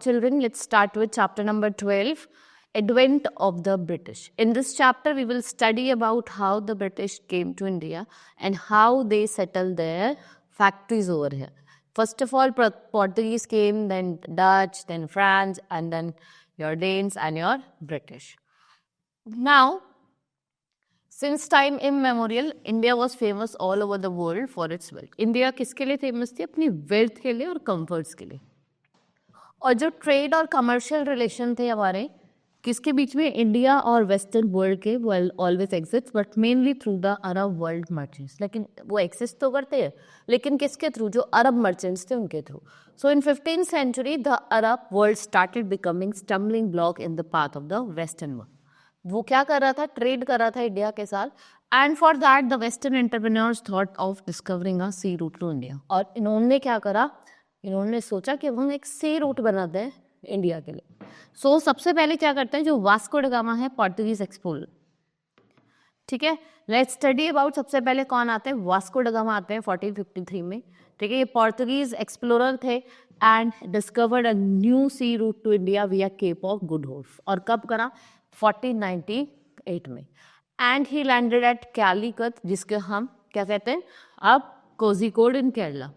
children, let's start with chapter number 12, Advent of the British. In this chapter, we will study about how the British came to India and how they settled their factories over here. First of all, Portuguese came, then Dutch, then France, and then your Danes and your British. Now, since time immemorial, India was famous all over the world for its wealth. India किसके लिए famous थी? अपनी wealth के लिए और comforts के लिए. और जो trade और commercial relation थे हमारे, किसके बीच में? इंडिया और वेस्टर्न वर्ल्ड के well always exists, but mainly through the Arab world merchants. लेकिन वो exist तो करते हैं, लेकिन किसके थ्रू? जो अरब merchants थे उनके through. So in 15th century, the Arab world started becoming stumbling block in the path of the western world. वो क्या कर रहा था? ट्रेड कर रहा था इंडिया के साथ. And for that the western entrepreneurs thought of discovering a sea route to India. और इन्होंने क्या करा? इन्होंने सोचा कि हम एक सी रूट बनाते हैं इंडिया के लिए. सो सबसे पहले क्या करते हैं? जो वास्को ड गामा है, पोर्टुगीज एक्सप्लोरर. ठीक है, लेट्स स्टडी अबाउट. सबसे पहले कौन आते हैं? वास्को ड गामा आते हैं 1453 में. ठीक है, ये पोर्टुगीज एक्सप्लोरर थे and discovered a new sea route to India via Cape of Good Hope. और कब करा? 1498 में. And he landed at Calicut, जिसके हम क्या कहते हैं अब? Kozhikode in Kerala.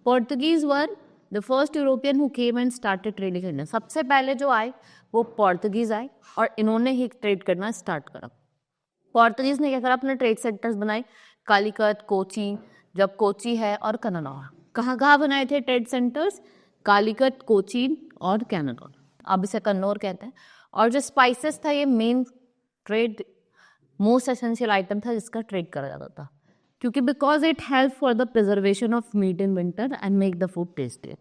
Portuguese were the first European who came and started trading India. सबसे पहले जो आए वो पोर्टुगीज आए और इन्होंने ही ट्रेड करना स्टार्ट करा. पोर्टुगीज ने क्या करा? अपने ट्रेड सेंटर्स बनाए, कालीकट, कोची, जब कोची है, और कन्नौज. कहाँ कहाँ बनाए थे ट्रेड सेंटर्स? कालीकट, कोचीन और कन्नौज. अब इसे कन्नौर कहते हैं. और जो स्पाइसेस था, ये main trade most essential item था जिसका ट्रेड करा जाता था, क्योंकि because it help for the preservation of meat in winter and make the food tasty.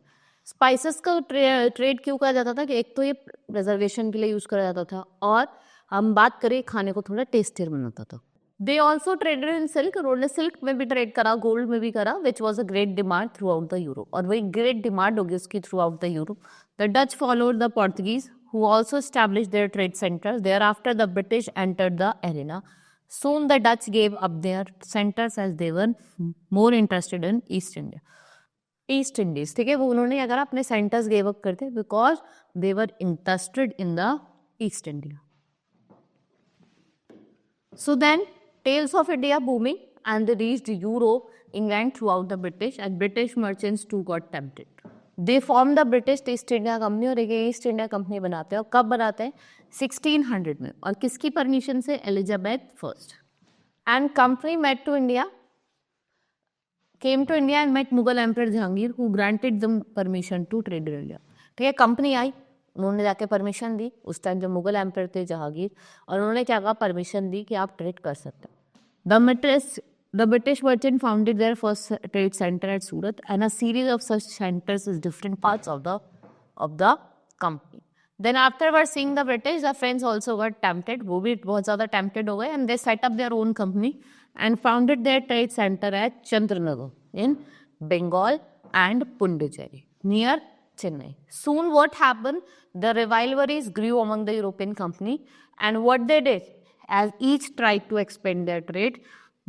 Spices का ट्रेड क्यों करा जाता था? कि एक तो ये प्रिजर्वेशन के लिए यूज करा जाता था, और हम बात करें खाने को थोड़ा टेस्टियर बनाता था. They also traded in silk. उन्होंने सिल्क में भी ट्रेड करा, गोल्ड में भी करा, which was a great demand through out the Europe. और वही ग्रेट डिमांड होगी उसकी through out the Europe. The Dutch followed the Portuguese who also established their trade centers. Thereafter, the British entered the arena. Soon, the Dutch gave up their centers as they were more interested in East India. East Indies, ठीक है, वो उन्होंने अगर अपने centers gave up करते because they were interested in the East India. So then, tales of India booming and they reached Europe, England throughout the British, and British merchants too got tempted. They form the British East India company, और एक east India company बनाते हैं. और कब बनाते हैं? 1600 में. और किसकी परमिशन से? Elizabeth first. And company met to India, came to India and met Mughal emperor Jahangir who granted them permission to trade in India. ठीक है, कंपनी आई, उन्होंने जाके परमिशन दी. उस टाइम जो मुगल एम्परर थे जहांगीर, और उन्होंने क्या कहा? परमिशन दी कि आप ट्रेड कर सकते हैं. The British merchant founded their first trade center at Surat, and a series of such centers in different parts of the company. Then afterwards, seeing the British, the French also got tempted. वो भी बहुत ज़्यादा tempted हो गए, and they set up their own company and founded their trade center at Chandranagar in Bengal and Pondicherry near Chennai. Soon, what happened? The rivalries grew among the European company, and what they did, as each tried to expand their trade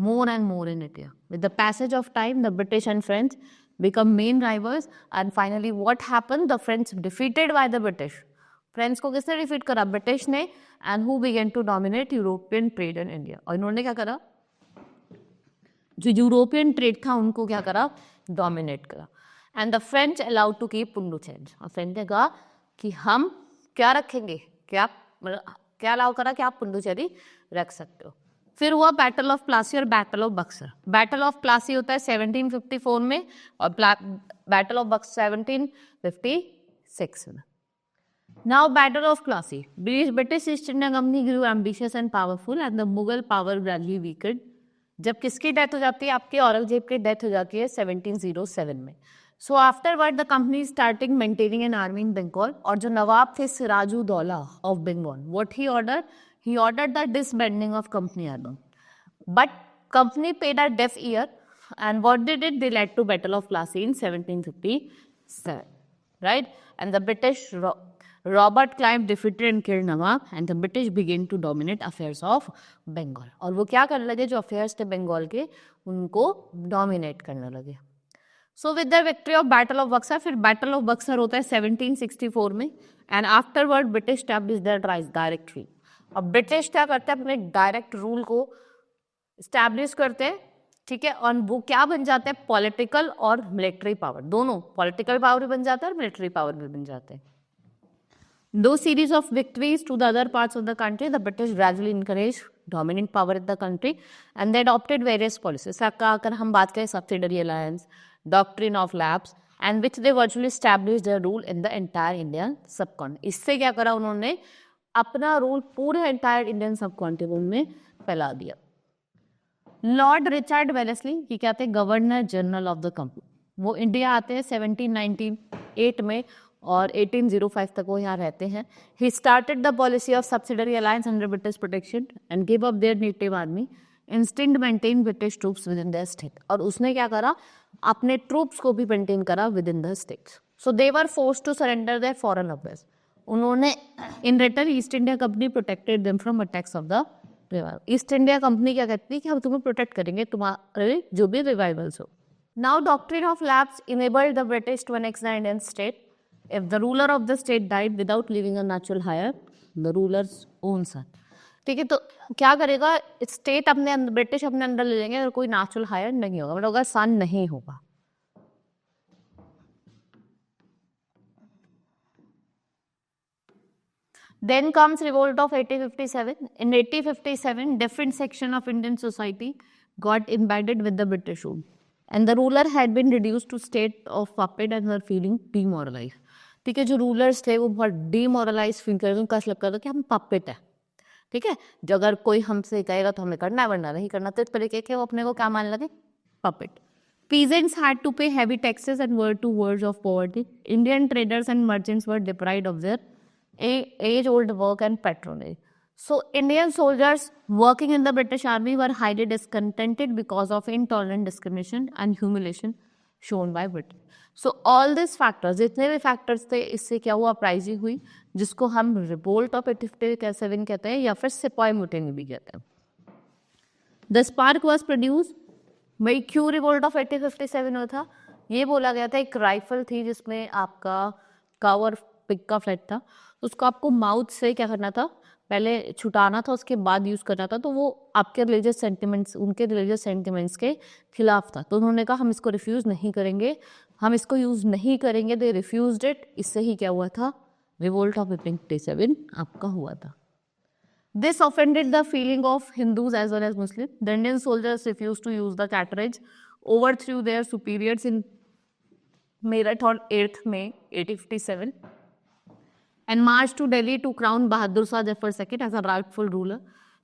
more and more in India. With the passage of time, the British and French become main rivals, and finally what happened? The French defeated by the British. French को किसने defeat करा? British ने. And who began to dominate European trade in India? और इन्होंने क्या करा? जो European trade था उनको क्या करा? डोमिनेट करा. And the French allowed to keep Pondicherry. और फ्रेंच ने कहा कि हम क्या रखेंगे? क्या अलाउ करा कि आप पुडुचेरी रख सकते हो. फिर हुआ बैटल ऑफ प्लासी और battle of Buxar. Battle of Plassey होता है 1754 में और बैटल ऑफ बक्सर 1756 में. Now battle of Plassey. British East India company grew ambitious and powerful and the Mughal power gradually weakened. जब किसकी डेथ हो जाती है? आपके औरंगजेब की डेथ हो जाती है 1707 में. So afterward the company starting maintaining an army in Bengal. और जो नवाब थे Sirajuddaula of Bengal, what he order? He ordered the disbanding of company army. But company paid a deaf ear, and what they did? They led to Battle of Plassey in 1757, right? And the British, Robert Clive defeated and killed Nawab, and the British began to dominate affairs of Bengal. और वो क्या करने लगे? जो affairs थे बंगाल के उनको dominate करने लगे. So with the victory of battle of Buxar, फिर बैटल ऑफ बक्सर होता है 1764 में, and afterward British establish there direct rule. अब ब्रिटिश क्या करते हैं, अपने डायरेक्ट रूल को स्टैब्लिश करते हैं, ठीक है, और वो क्या बन जाते हैं, पॉलिटिकल और मिलिट्री पावर, दोनों पॉलिटिकल पावर भी बन जाता है और मिलिट्री पावर भी बन जाते हैं। दो series of victories to the other parts of the country, the British gradually encourage dominant power in the country and they adopted various policies। अगर हम बात करें subsidiary alliance, doctrine of lapse, and which they virtually established their rule in the entire Indian subcontinent। इससे क्या करा उन्होंने, अपना rule पूरे एंटायर इंडियन सबकॉन्टिनेंट में फैला दिया। लॉर्ड रिचर्ड वेलेस्ली, ये क्या थे, governor general of the company, वो इंडिया आते हैं 1798 में और 1805 तक वो यहाँ रहते हैं। He started the policy of subsidiary alliance under British protection and give up there native army, instant maintain British troops with in the state. और उसने क्या करा, अपने ट्रूप्स को भी मेंटेन करा with in the states. So they were forced to surrender their foreign affairs. उन्होंने in return East India Company protected them from attacks of the revival. East India Company क्या कहती है कि हम तुम्हें प्रोटेक्ट करेंगे, तुम्हारे जो भी रिवाइवल्स हो। Now doctrine of lapse enabled the British to annex the Indian state if the ruler of the state died without leaving a natural heir, the ruler's own son। ठीक है, तो क्या करेगा, स्टेट अपने ब्रिटिश अपने अंदर ले लेंगे अगर कोई नेचुरल हायर नहीं होगा, मतलब अगर सन नहीं होगा। Then comes revolt of 1857। In 1857 different section of Indian society got embedded with the British rule and the ruler had been reduced to state of puppet and were feeling demoralized। ठीक है, जो rulers थे वो बहुत demoralise feel कर रहे थे, उनका ऐसा लगता था कि हम पपेट है। ठीक है, जो अगर कोई हमसे कहेगा तो हमें करना है वरना नहीं करना, तो इस तरीके के वो अपने को क्या मानने लगे, puppet. Peasants had to pay heavy taxes and were to verge of poverty। Indian traders and merchants were deprived of their age-old work and patronage। So Indian soldiers working in the British Army were highly discontented because of intolerant discrimination and humiliation shown by Britain। So all these factors, जितने भी factors थे, इससे क्या हुआ, uprising हुई, जिसको हम revolt of 1857 कहते हैं या फिर सिपाही मुटेनी भी कहते हैं। द स्पार्क वॉज प्रोड्यूस, भाई क्यों रिवोल्ट ऑफ 1857 हुआ था, ये बोला गया था एक राइफल थी जिसमें आपका कवर पिक का फ्लैट था, उसको आपको माउथ से क्या करना था, पहले छुटाना था, उसके बाद यूज़ करना था, तो वो आपके रिलीजियस सेंटिमेंट्स, उनके रिलीजियस सेंटिमेंट्स के खिलाफ था। तो उन्होंने कहा हम इसको रिफ्यूज़ नहीं करेंगे, हम इसको यूज़ नहीं करेंगे, दे रिफ्यूज्ड इट। इससे ही क्या हुआ था, रिवोल्ट ऑफ 1857 आपका हुआ था। This offended the feeling of Hindus as well as Muslim. The Indian soldiers refuse to use the cartridge, overthrew their superiors in Meerut on 8th May 1857 and marched to Delhi to crown Bahadur Shah Zafar II as a rightful ruler।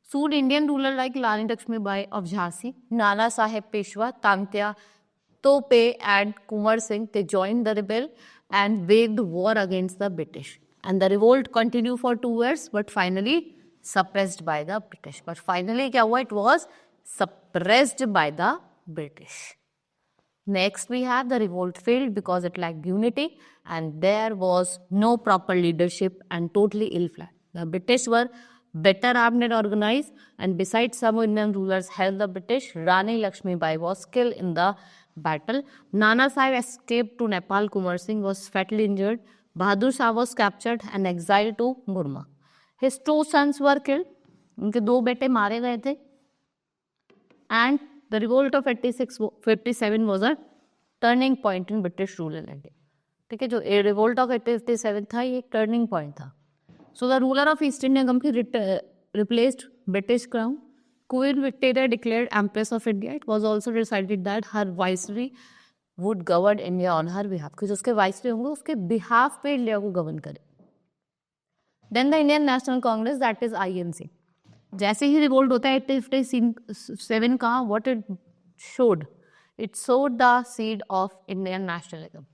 Soon Indian ruler like Rani Lakshmi Bai of Jhansi, Nana Sahib Peshwa, Tantia Tope and Kumar Singh, they joined the rebel and waged war against the British, and the revolt continued for 2 years but finally suppressed by the British। But finally क्या हुआ, it was suppressed by the British। Next we have the revolt failed because it lacked unity and there was no proper leadership and totally ill-planned। The British were better armed and organized, and besides some Indian rulers helped the British, Rani Lakshmi Bai was killed in the battle। Nana Sahib escaped to Nepal, Kumar Singh was fatally injured, Bahadur Shah was captured and exiled to Burma। His 2 sons were killed, उनके 2 बेटे मारे गए थे, and the revolt of 1857 was a turning point in British rule in India। ठीक है, जो revolt of 1857 था ये एक turning point था। So the ruler of East India Company replaced British crown। Queen Victoria declared Empress of India। It was also decided that her viceroy would govern India on her behalf, क्योंकि उसके viceroy होंगे उसके behalf पे India को govern करे। Then the Indian National Congress, that is INC। जैसे ही revolt होता है 1857 का, what it showed, it sowed the seed of Indian nationalism।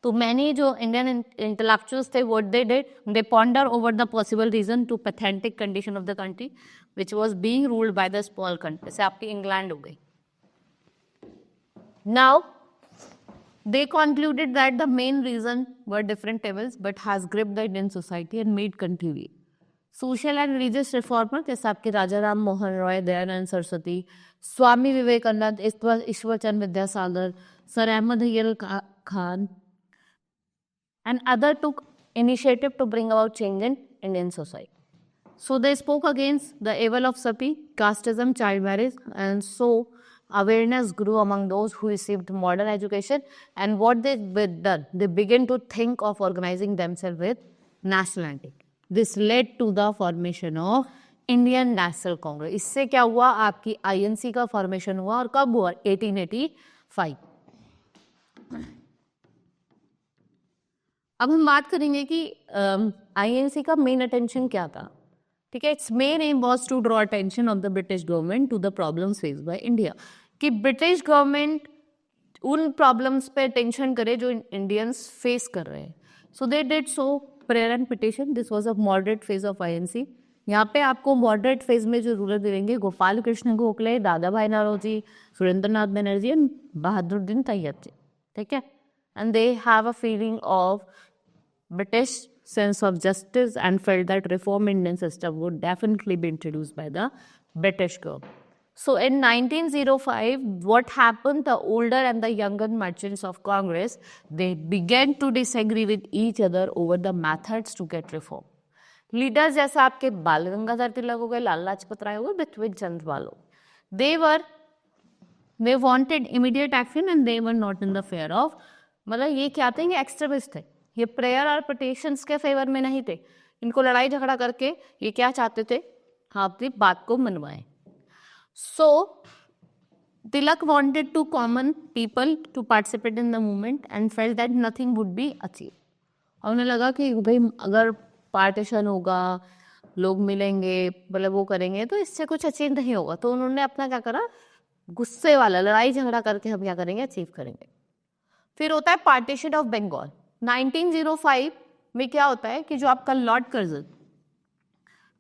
तो many जो Indian intellectuals थे, what they did, they ponder over the possible reason to pathetic condition of the country which was being ruled by the small country, जैसे आपकी England हो गई। Now they concluded that the main reason were different evils but has gripped the Indian society and made country weak। Social and religious reformer जैसे आपके राजा Ram Mohan Roy, Dayanand Saraswati, Swami Vivekananda, Ishwar Chandra Vidyasagar, Sir Ahmad Hayal Khan, and other took initiative to bring about change in Indian society. So they spoke against the evil of sati, casteism, child marriage, and so awareness grew among those who received modern education. And what they done, they began to think of organizing themselves with nationality. This led to the formation of Indian National Congress. इससे क्या हुआ, आपकी INC का formation हुआ, और कब हुआ, 1885. अब हम बात करेंगे कि INC का मेन अटेंशन क्या था. ठीक है, its main aim was to draw attention of the British government to the problems face by India, कि ब्रिटिश गवर्नमेंट उन प्रॉब्लम्स पे अटेंशन करे जो इंडियंस फेस कर रहे हैं. So they did so prayer and petition. This was a moderate phase of INC. यहाँ पे आपको मॉडरेट फेज में जो रूलर मिलेंगे, गोपाल कृष्ण गोखले, दादा भाई नौरोजी, सुरेंद्र नाथ बनर्जी एंड बहादुरुद्दीन तैयब जी. ठीक है, and they have a feeling of British sense of justice and felt that reform Indian system would definitely be introduced by the British government. So in 1905, what happened? The older and the younger merchants of Congress, they began to disagree with each other over the methods to get reform. Leaders जैसे आपके बाल गंगाधर तिलक हो गए, लाला लाजपत राय हो गए, बिथविट चंद्रपाल हो, they wanted immediate action and they were not in the fear of, मतलब ये क्या थे, ये एक्सट्रीमिस्ट थे. ये प्रेयर और पिटिशंस के फेवर में नहीं थे. इनको लड़ाई झगड़ा करके ये क्या चाहते थे, हाँ, अपनी बात को मनवाएं. So Tilak wanted to common people to participate in the movement and felt that nothing would be achieve. और उन्हें लगा कि भाई अगर पार्टीशन होगा, लोग मिलेंगे, मतलब वो करेंगे, तो इससे कुछ अचीव नहीं होगा. तो उन्होंने अपना क्या करा, गुस्से वाला लड़ाई झगड़ा करके हम क्या करेंगे, अचीव करेंगे. फिर होता है पार्टीशन ऑफ बंगाल. 1905 में क्या होता है कि जो आपका Lord Curzon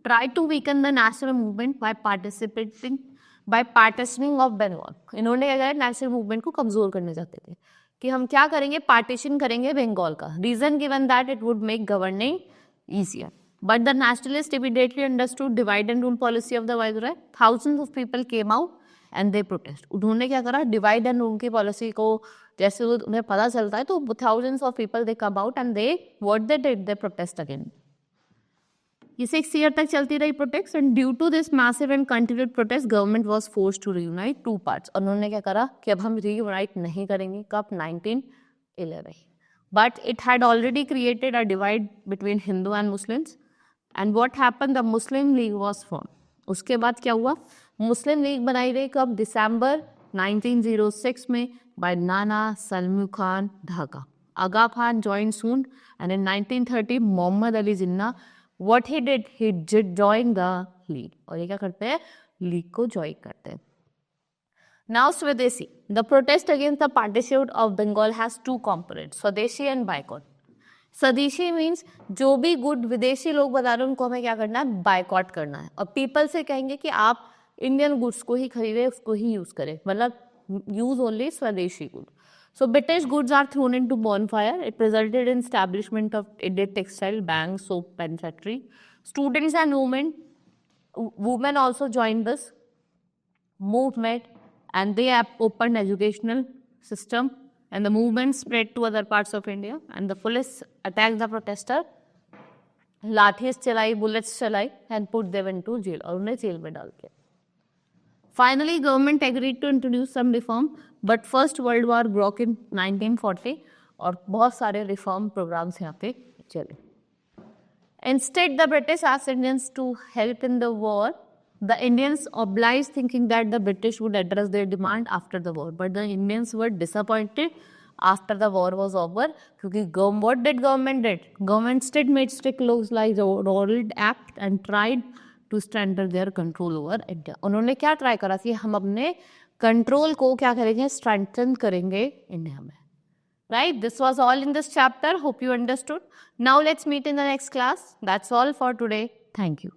try to weaken the national movement by partitioning of Bengal. इन्होंने क्या करा, नेशनल मूवमेंट को कमजोर करने चाहते थे कि हम क्या करेंगे, पार्टीशन करेंगे बंगाल का. Reason given that it would make governing easier. But the nationalists immediately understood divide and rule policy of the Viceroy. Thousands of people came out and they protest. उन्होंने क्या करा, डिवाइड एंड रूल की policy को जैसे उन्हें पता चलता है, तो thousands of people they come out and they what they did, they protest again. ये 6 years तक चलती रही protest, and due to this massive and continued protest government was forced to reunite two parts. उन्होंने क्या करा कि अब हम रीयूनाइट नहीं करेंगे. कब, 1911. But it had already created a divide between Hindu and Muslims. And what happened? The Muslim League was formed. उसके बाद क्या हुआ, मुस्लिम लीग बनाई गई कब, दिसंबर 1906 में by Nana Salmu Khan Dhaka. Aga Khan joined soon, and in 1930 Muhammad Ali Jinnah, what he did, he joined the league. और ये क्या करते हैं, लीग को ज्वाइन करते हैं. Now Swadeshi. The protest against the partition of Bengal has two components, Swadeshi and boycott. स्वदेशी means जो भी गुड विदेशी लोग बता रहे हैं उनको हमें क्या करना है, बायकॉट करना है. और पीपल से कहेंगे कि आप इंडियन गुड्स को ही खरीदें, उसको ही यूज करें, मतलब यूज ओनली स्वदेशी good. So British goods are thrown into bonfire. It resulted in establishment of Indian textile, bank, soap and factory. Students and women also joined this movement. And they have opened educational system, and the movement spread to other parts of India. And the police attacked the protester, lathis चलाई, bullets चलाई, and put them into jail. और उन्हें jail में डाल के. Finally, government agreed to introduce some reform, but First World War broke in 1940, और बहुत सारे reform programs यहाँ पे चले. Instead, the British asked Indians to help in the war. The Indians obliged, thinking that the British would address their demand after the war. But the Indians were disappointed after the war was over. क्योंकि what did government did? Government instead made strict laws like the Rowlatt Act and tried to strengthen their control over India. उन्होंने क्या try करा कि हम अपने control को क्या करेंगे, स्ट्रेंथन करेंगे इंडिया में. Right? This was all in this chapter. Hope you understood. Now let's meet in the next class. That's all for today. Thank you.